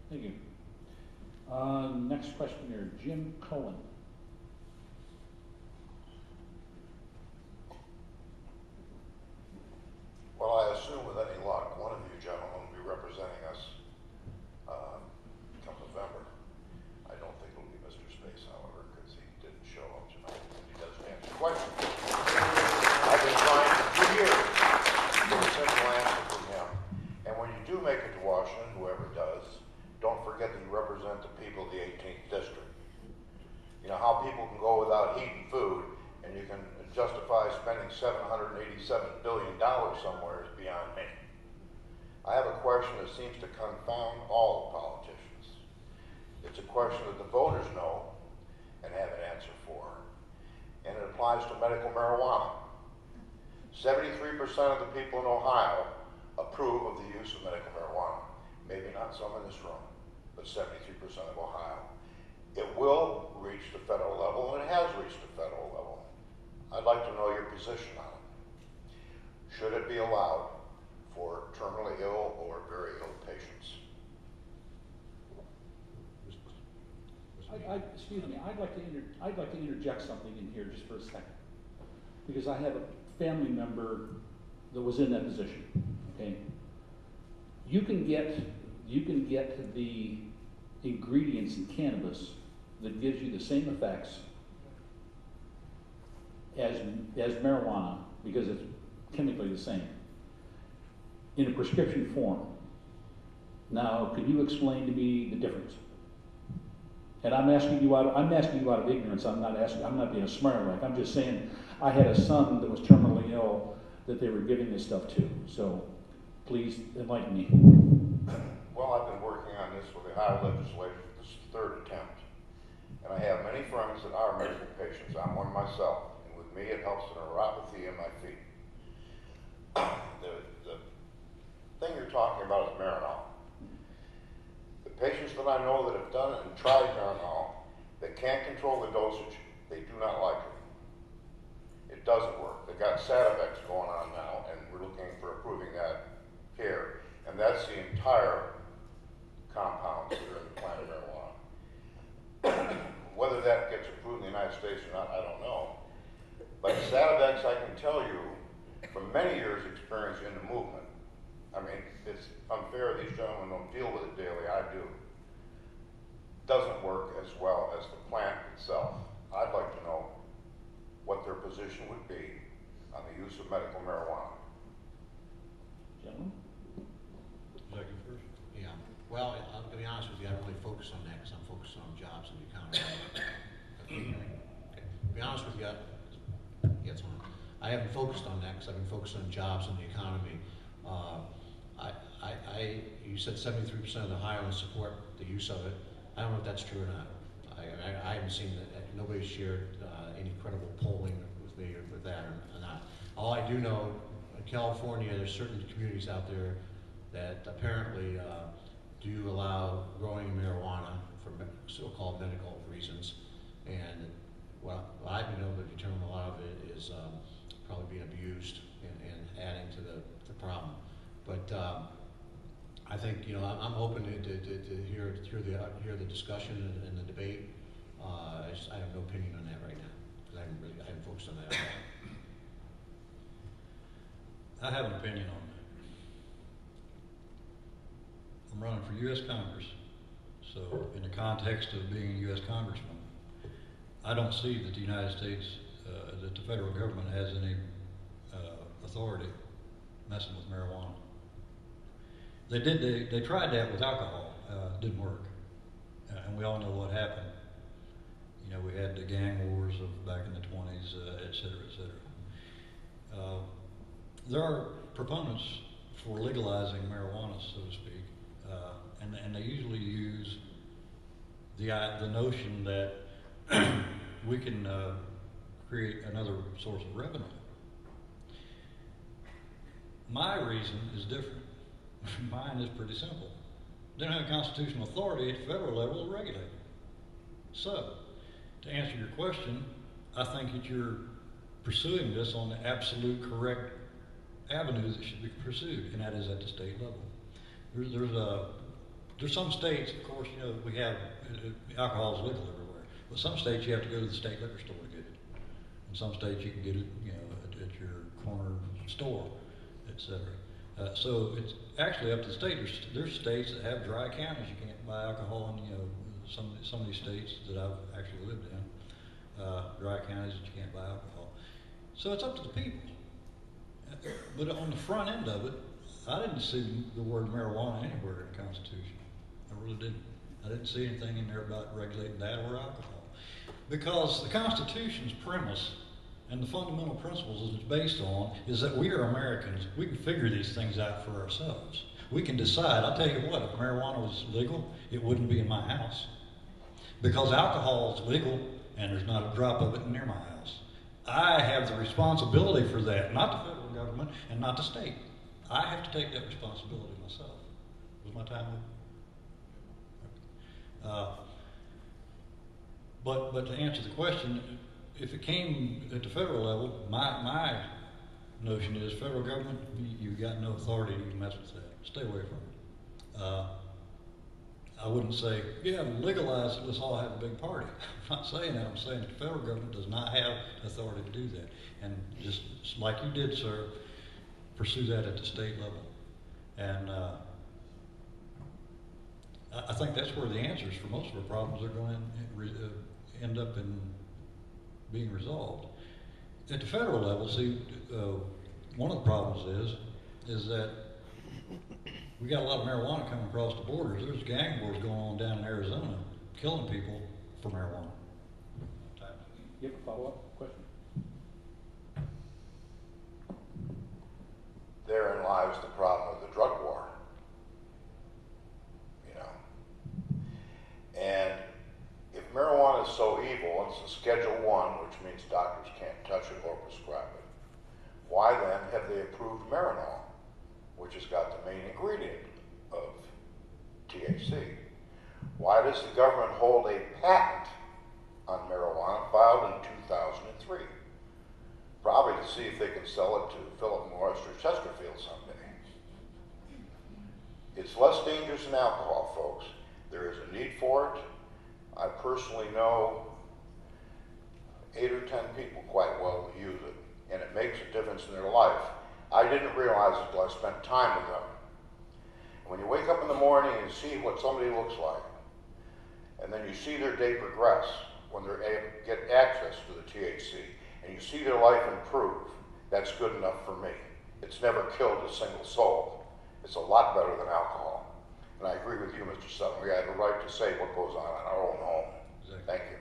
Thank you. Next questioner, Jim Cohen. Well, I assume with any luck, one of you gentlemen will be representing us come November. I don't think it'll be Mr. Space, however, because he didn't show up tonight. He doesn't answer questions. I've been trying for 2 years to get a simple answer from him. And when you do make it to Washington, whoever does, don't forget that you represent the people of the 18th district. You know how people can go without heat and food, and you can justify spending $787 billion somewhere is beyond me. I have a question that seems to confound all the politicians. It's a question that the voters know and have an answer for, and it applies to medical marijuana. 73% of the people in Ohio approve of the use of medical marijuana. Maybe not some in this room, but 73% of Ohio. It will reach the federal level, and it has reached the federal level. I'd like to know your position on it. Should it be allowed for terminally ill or very ill patients? Excuse me, I'd like to interject something in here just for a second, because I have a family member that was in that position. Okay, you can get the ingredients in cannabis that gives you the same effects as marijuana, because it's chemically the same, in a prescription form. Now, can you explain to me the difference? And I'm asking you out of ignorance. I'm not being a smart aleck. I'm just saying I had a son that was terminally ill that they were giving this stuff to. So please enlighten me. Well, I've been working on this with the Ohio legislature. This is the third attempt. And I have many friends that are medical patients. I'm one myself. And with me, it helps the neuropathy in my feet. The thing you're talking about is Marinol. The patients that I know that have done it and tried Marinol, they can't control the dosage. They do not like it. It doesn't work. They've got Sativex going on now, and we're looking for approving that here. And that's the entire compounds that are in the plant of marijuana. Whether that gets approved in the United States or not, I don't know. But Sativex, I can tell you, from many years' experience in the movement, I mean, it's unfair these gentlemen don't deal with it daily, I do. Doesn't work as well as the plant itself. I'd like to know what their position would be on the use of medical marijuana. Gentlemen? Second first? Yeah. Well, to be honest with you, I really focus on that because I'm focused on jobs and the economy. Okay. To be honest with you, I haven't focused on that because I've been focused on jobs and the economy. You said 73% of the Ohioans support the use of it. I don't know if that's true or not. I haven't seen that. Nobody's shared any credible polling with me with that or not. All I do know, in California, there's certain communities out there that apparently do allow growing marijuana for so-called medical reasons. And what I've been able to determine, a lot of it is probably being abused and adding to the problem. But I think, I'm open to hear the discussion and the debate. I have no opinion on that right now because I haven't focused on that at all. I have an opinion on that. I'm running for U.S. Congress, so in the context of being a U.S. Congressman, I don't see that the United States, that the federal government has any authority messing with marijuana. They tried that with alcohol, didn't work, and we all know what happened. We had the gang wars of back in the 20s, et cetera, et cetera. There are proponents for legalizing marijuana, so to speak, and they usually use the notion that we can create another source of revenue. My reason is different. Mine is pretty simple. They don't have constitutional authority at the federal level to regulate it. So, to answer your question, I think that you're pursuing this on the absolute correct avenue that should be pursued, and that is at the state level. There's There's some states, of course, you know, we have, alcohol is legal everywhere, but some states you have to go to the state liquor store to get it. In some states you can get it, you know, at your corner store, et cetera. So it's actually up to the state. There's states that have dry counties you can't buy alcohol in, you know, some of these states that I've actually lived in, dry counties that you can't buy alcohol. So it's up to the people. But on the front end of it, I didn't see the word marijuana anywhere in the Constitution. I really didn't. I didn't see anything in there about regulating that or alcohol. Because the Constitution's premise and the fundamental principles that it's based on is that we are Americans. We can figure these things out for ourselves. We can decide. I'll tell you what, if marijuana was legal, it wouldn't be in my house. Because alcohol is legal and there's not a drop of it near my house. I have the responsibility for that, not the federal government and not the state. I have to take that responsibility myself. Was my time up? But to answer the question, if it came at the federal level, my notion is federal government, you've got no authority to mess with that. Stay away from it. I wouldn't say, yeah, legalize it, let's all have a big party. I'm not saying that. I'm saying that the federal government does not have authority to do that. And just like you did, sir, pursue that at the state level. And I think that's where the answers for most of our problems are going to end up in being resolved. At the federal level, see, one of the problems is that we got a lot of marijuana coming across the borders. There's gang wars going on down in Arizona, killing people for marijuana. You have a follow-up question? Therein lies the problem with the drug war. You know? And if marijuana is so evil, it's a Schedule 1, which means doctors can't touch it or prescribe it. Why then have they approved Marinol, which has got the main ingredient of THC? Why does the government hold a patent on marijuana filed in 2003? Probably to see if they can sell it to Philip Morris or Chesterfield someday. It's less dangerous than alcohol, folks. There is a need for it. I personally know 8 or 10 people quite well who use it, and it makes a difference in their life. I didn't realize it until I spent time with them. When you wake up in the morning and see what somebody looks like, and then you see their day progress when they're able to get access to the THC, and you see their life improve, that's good enough for me. It's never killed a single soul. It's a lot better than alcohol. And I agree with you, Mr. Sutton. We have a right to say what goes on in our own home. Exactly. Thank you.